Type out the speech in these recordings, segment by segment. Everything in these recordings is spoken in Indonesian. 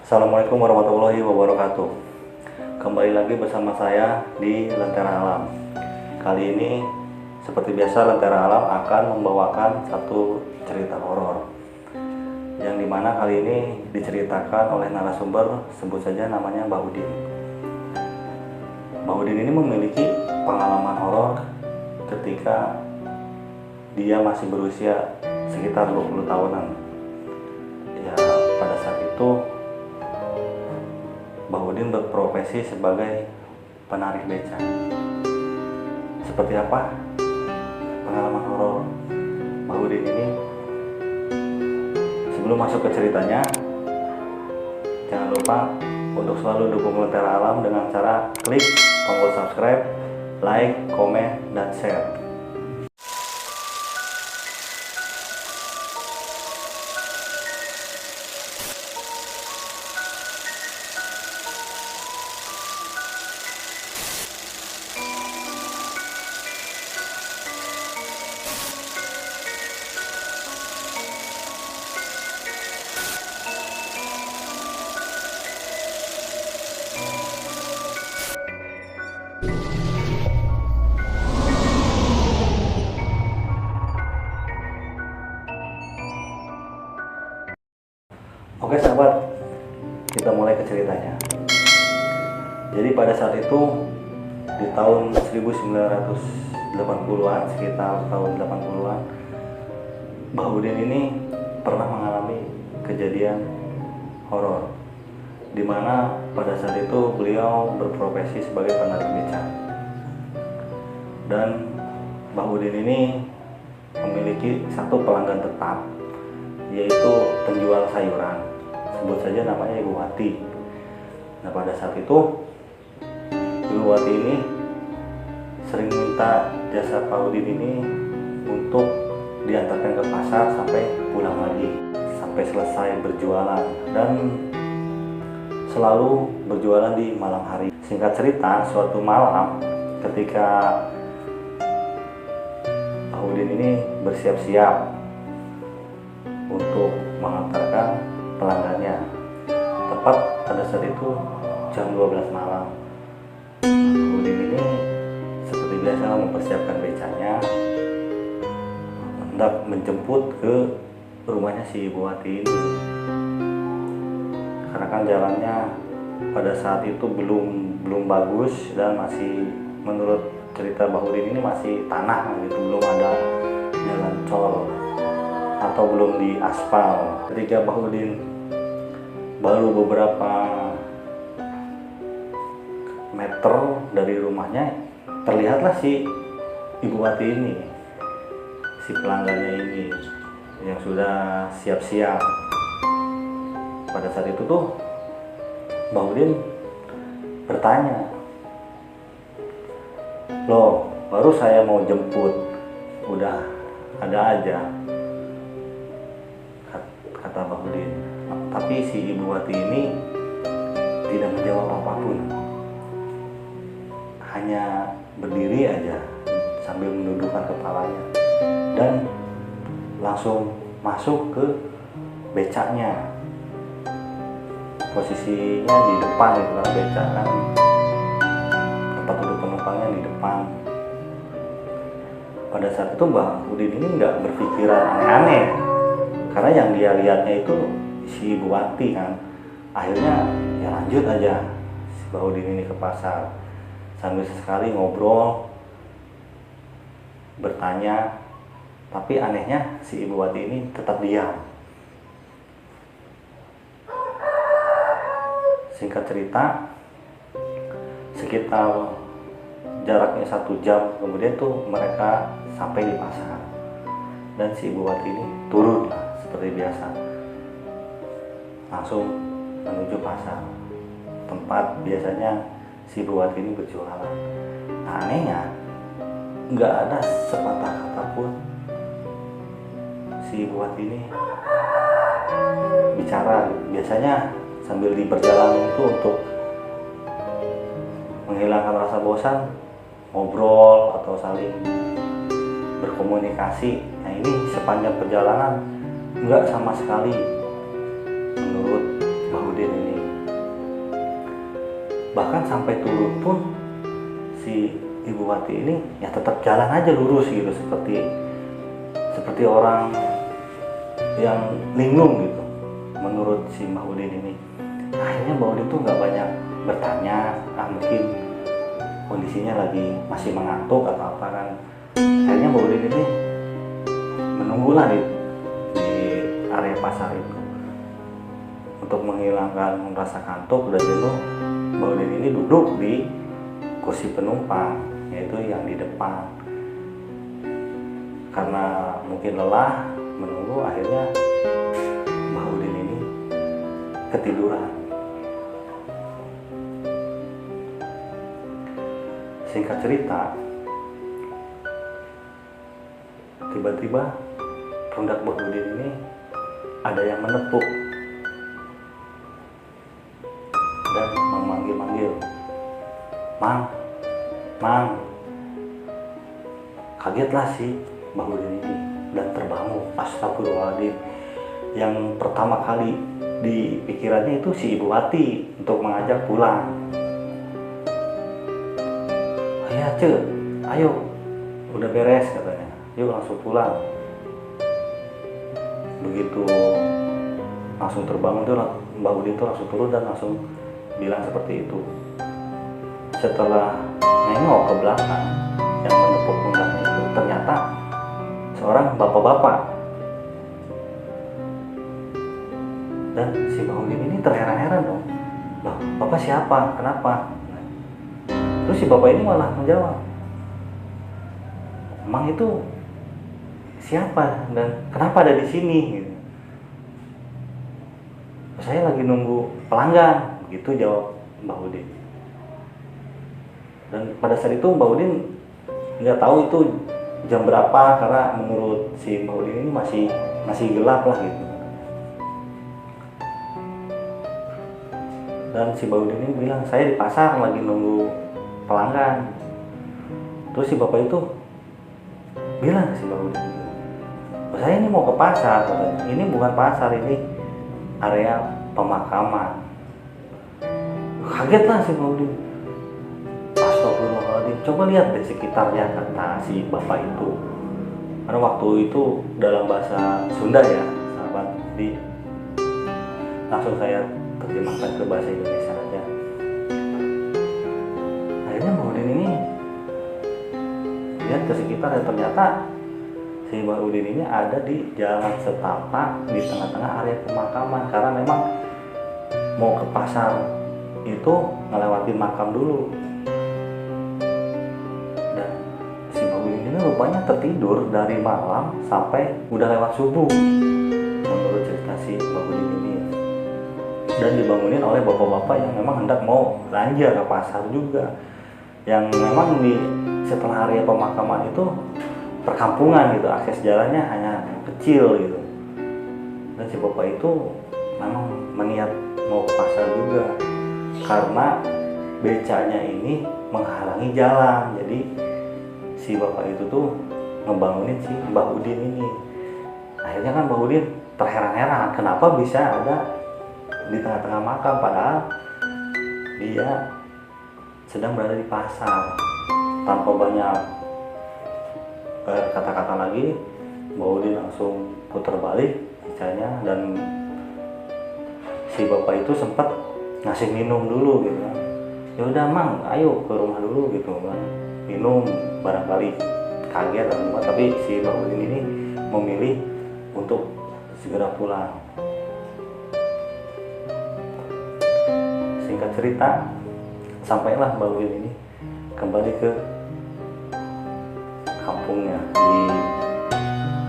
Assalamualaikum warahmatullahi wabarakatuh. Kembali lagi bersama saya di Lentera Alam. Kali ini seperti biasa Lentera Alam akan membawakan satu cerita horor yang dimana kali ini diceritakan oleh narasumber, sebut saja namanya Mbah Udin. Mbah Udin ini memiliki pengalaman horor ketika dia masih berusia sekitar 20 tahunan. Ya, pada saat itu Mbah Udin berprofesi sebagai penarik beca. Seperti apa pengalaman horor Mbah Udin ini? Sebelum masuk ke ceritanya, jangan lupa untuk selalu dukung Lentera Alam dengan cara klik tombol subscribe, like, komen, dan share. Oke sahabat, kita mulai ke ceritanya. Jadi pada saat itu di tahun 1980-an, sekitar tahun 80-an, Mbah Udin ini pernah mengalami kejadian horor, dimana pada saat itu beliau berprofesi sebagai penarik beca. Dan Mbah Udin ini memiliki satu pelanggan tetap, yaitu penjual sayuran, sebut saja namanya Ibu Wati. Nah pada saat itu Ibu Wati ini sering minta jasa Pak Udin ini untuk diantarkan ke pasar sampai pulang lagi, sampai selesai berjualan, dan selalu berjualan di malam hari. Singkat cerita, suatu malam ketika Pak Udin ini bersiap-siap untuk mengantarkan pelanggannya, tepat pada saat itu jam 12 malam. Udin ini seperti biasa mempersiapkan becanya, hendak menjemput ke rumahnya si Ibu Wati ini. Karena kan jalannya pada saat itu belum bagus, dan masih, menurut cerita Mbah Udin ini, masih tanah gitu, belum ada jalan col atau belum diaspal. Ketika Mbah Udin baru beberapa meter dari rumahnya, terlihatlah si Ibu Wati ini, si pelanggannya ini yang sudah siap-siap. Pada saat itu tuh Mbah Udin bertanya, "Loh, baru saya mau jemput, udah ada aja," kata Mbah Udin. Tapi si Ibu Wati ini tidak menjawab apapun, hanya berdiri aja sambil menundukkan kepalanya, dan langsung masuk ke becaknya. Posisinya di depan itu kan, becak kan tempat duduk penumpangnya di depan. Pada saat itu Mbah Udin ini nggak berpikiran aneh-aneh, karena yang dia lihatnya itu si Ibu Wati kan. Akhirnya ya lanjut aja si Mbah Udin ini ke pasar, sambil sesekali ngobrol, bertanya. Tapi anehnya si Ibu Wati ini tetap diam. Singkat cerita, sekitar jaraknya 1 jam kemudian tuh mereka sampai di pasar, dan si Ibu Wati ini turun lah seperti biasa, langsung menuju pasar, tempat biasanya si Ibu Wati ini berjualan. Nah, anehnya nggak ada sepatah kata pun si Ibu Wati ini bicara. Biasanya sambil di perjalanan itu, untuk menghilangkan rasa bosan, ngobrol atau saling berkomunikasi. Nah ini sepanjang perjalanan nggak sama sekali menurut Mbah Udin ini. Bahkan sampai turun pun si Ibu Wati ini ya tetap jalan aja lurus gitu, seperti orang yang linglung gitu menurut si Mbah Udin ini. Akhirnya Mbah Udin tuh nggak banyak bertanya, mungkin kondisinya lagi masih mengantuk atau apa kan. Akhirnya Mbah Udin ini menunggulah di area pasar itu. Untuk menghilangkan rasa kantuk dan jenuh, Mbah Udin ini duduk di kursi penumpang, yaitu yang di depan. Karena mungkin lelah menunggu, akhirnya Mbah Udin ini ketiduran. Singkat cerita, tiba-tiba pundak Mbah Udin ini ada yang menepuk dan memanggil-manggil, "Mang, Mang." Kagetlah si Mbah Udin ini dan terbangun. Astagfirullahaladzim. Yang pertama kali di pikirannya itu si Ibu Wati untuk mengajak pulang. "Ya Ce, ayo, udah beres," katanya, "yuk langsung pulang." Begitu langsung terbangun tuh Mbah Udin tuh langsung turun dan langsung bilang seperti itu. Setelah nengok ke belakang, yang menepuk pundaknya itu ternyata seorang bapak-bapak. Dan si Mbah Udin ini terheran-heran dong. "Loh, Bapak siapa? Kenapa?" Terus si bapak ini malah menjawab, "Emang itu siapa dan kenapa ada di sini?" Gitu. "Saya lagi nunggu pelanggan," begitu jawab Mbah Udin. Dan pada saat itu Mbah Udin nggak tahu itu jam berapa, karena menurut si Mbah Udin ini masih gelap lah gitu. Dan si Mbah Udin ini bilang, "Saya di pasar lagi nunggu pelanggan." Terus si bapak itu bilang ke si Mbah Udin, "Saya ini mau ke pasar," katanya. "Ini bukan pasar, ini area pemakaman." Kagetlah si Mbah Udin. Astagfirullahaladzim, coba lihat deh sekitarnya, kata si bapak itu. Karena waktu itu dalam bahasa Sunda ya sahabat, di langsung saya terjemahkan ke bahasa Indonesia aja. Akhirnya Mbah Udin ini lihat ke sekitar dan ternyata si Mbah Udin ini ada di jalan setapak di tengah-tengah area pemakaman, karena memang mau ke pasar itu ngelewati makam dulu. Dan si Mbah Udin ini rupanya tertidur dari malam sampai udah lewat subuh menurut cerita si Mbah Udin ini. Dan dibangunin oleh bapak-bapak yang memang hendak mau belanja ke pasar juga, yang memang di setelah area pemakaman itu perkampungan gitu, akses jalannya hanya kecil gitu. Dan si bapak itu memang meniat mau ke pasar juga, karena becanya ini menghalangi jalan. Jadi si bapak itu tuh ngebangunin si Mbah Udin ini. Akhirnya kan Mbah Udin terheran-heran kenapa bisa ada di tengah-tengah makam, padahal dia sedang berada di pasar. Tanpa banyak kata-kata lagi, Mbah Udin langsung putar balik becanya, dan si bapak itu sempat ngasih minum dulu gitu kan. "Ya udah Mang, ayo ke rumah dulu," gitu kan, minum. Barangkali kaget atau apa, tapi si Mbah Udin ini memilih untuk segera pulang. Singkat cerita, sampailah Mbah Udin ini kembali ke kampungnya di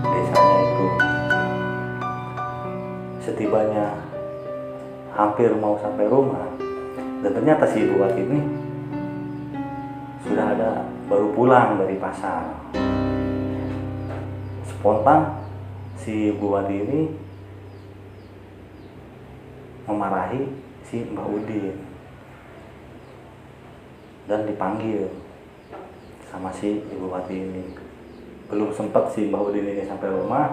desanya itu. Setibanya hampir mau sampai rumah, dan ternyata si Ibu Wati ini sudah ada, baru pulang dari pasar. Spontan si Ibu Wati ini memarahi si Mbah Udin dan dipanggil sama si Ibu Wati ini. Belum sempat si Mbah Udin ini sampai rumah,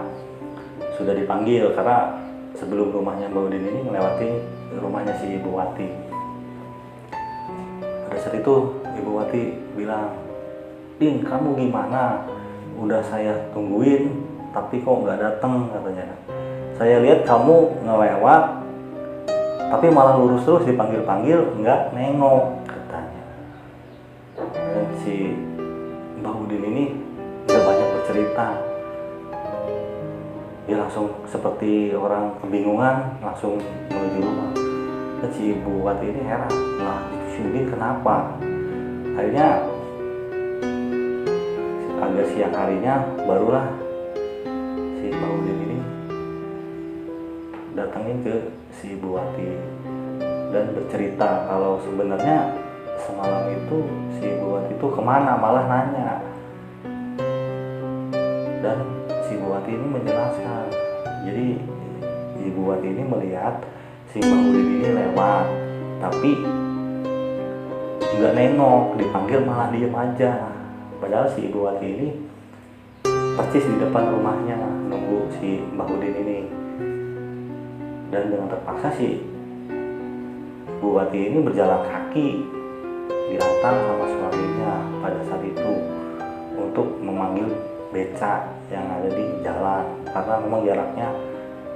sudah dipanggil, karena sebelum rumahnya Mbah Udin ini melewati rumahnya si Ibu Wati. Pada saat itu Ibu Wati bilang, "Din, kamu gimana? Udah saya tungguin tapi kok nggak datang," katanya. "Saya lihat kamu ngelewat tapi malah lurus terus, dipanggil-panggil nggak nengok," katanya. Dan si Mbah Udin ini nggak banyak bercerita. Dia langsung seperti orang kebingungan, langsung menuju rumah. Dan si Ibu Wati ini heran, "Lah, si Udin kenapa?" Akhirnya agak siang harinya barulah si Mbah Udin ini datangin ke si Ibu Wati dan bercerita kalau sebenarnya semalam itu si Ibu Wati itu kemana, malah nanya. Dan si Ibu Wati ini menjelaskan, jadi Ibu Wati ini melihat si Mbah Udin ini lewat tapi nggak nengok, dipanggil malah diem aja. Padahal si Ibu Wati ini persis di depan rumahnya nunggu si Mbah Udin ini. Dan dengan terpaksa si Ibu Wati ini berjalan kaki diantar sama suaminya pada saat itu untuk memanggil beca yang ada di jalan, karena memang jaraknya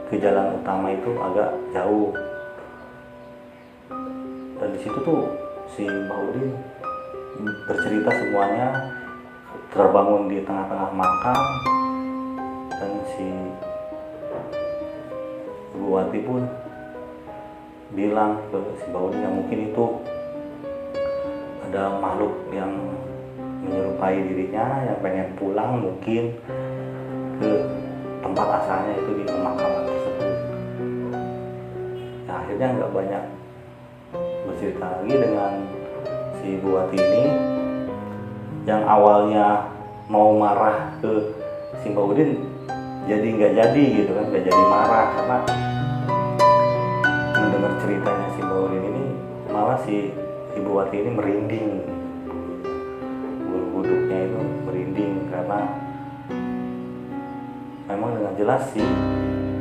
ke jalan utama itu agak jauh. Dan di situ tuh si Mbah Udin bercerita semuanya, terbangun di tengah-tengah makam. Dan si Ibu Wati pun bilang ke si Mbah Udin yang mungkin itu ada makhluk yang menyerupai dirinya yang pengen pulang mungkin ke tempat asalnya itu di pemakaman tersebut. Nah, akhirnya nggak banyak bercerita lagi dengan si Ibu Wati ini, yang awalnya mau marah ke si Mbah Udin jadi nggak jadi gitu kan, nggak jadi marah karena mendengar ceritanya si Mbah Udin ini, malah si Ibu Wati ini merinding, bulu kuduknya itu merinding karena memang dengan jelas si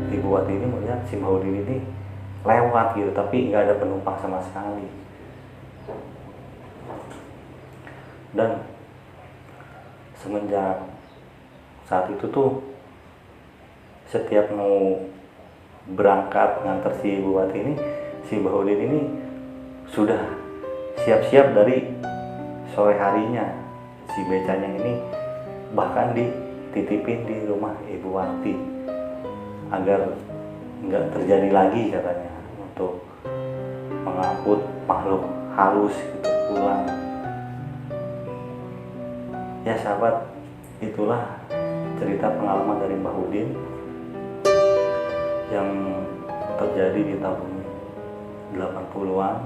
Ibu Wati ini melihat si Mbah Udin ini lewat gitu tapi nggak ada penumpang sama sekali. Dan semenjak saat itu tuh setiap mau berangkat nganter si Ibu Wati ini, si Mbah Udin ini sudah siap-siap dari sore harinya. Si becanya ini bahkan dititipin di rumah Ibu Wati agar nggak terjadi lagi katanya, untuk mengangkut makhluk halus gitu pulang. Ya sahabat, itulah cerita pengalaman dari Mbah Udin yang terjadi di tahun 80-an.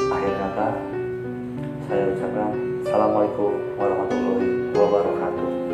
Akhir kata saya ucapkan Assalamualaikum warahmatullahi wabarakatuh.